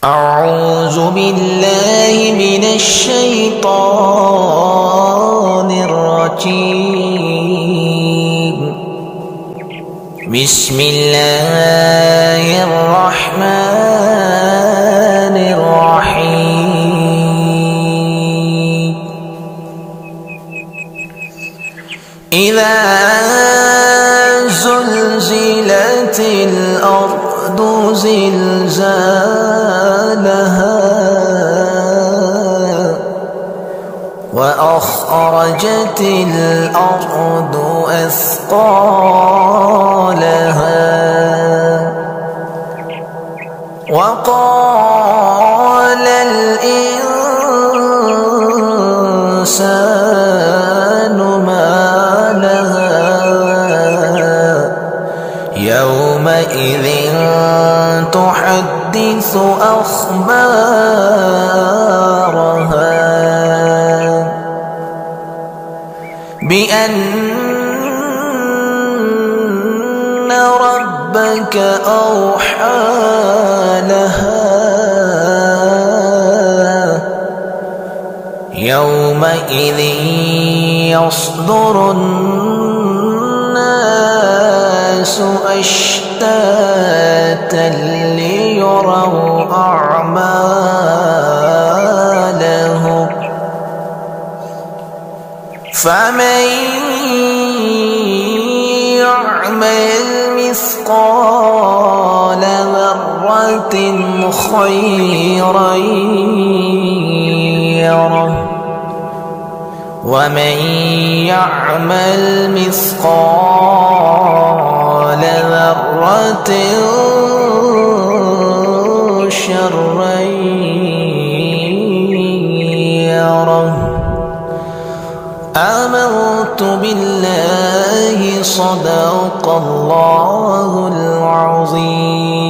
أعوذ بالله من الشيطان الرجيم. بسم الله الرحمن الرحيم. إذا زلزلت الأرض زلزالها وأخرجت الأرض أثقالها وقال الإنسان ما لها يومئذ تحدث أخبارها بأن ربك أوحى لها يومئذ يصدر الناس أشتاتا ليروا أعمالهم فمن يعمل مثقال ذرة خيرا يره ومن يعمل مثقال ذرة شرا يره. آمنت بالله صدق الله العظيم.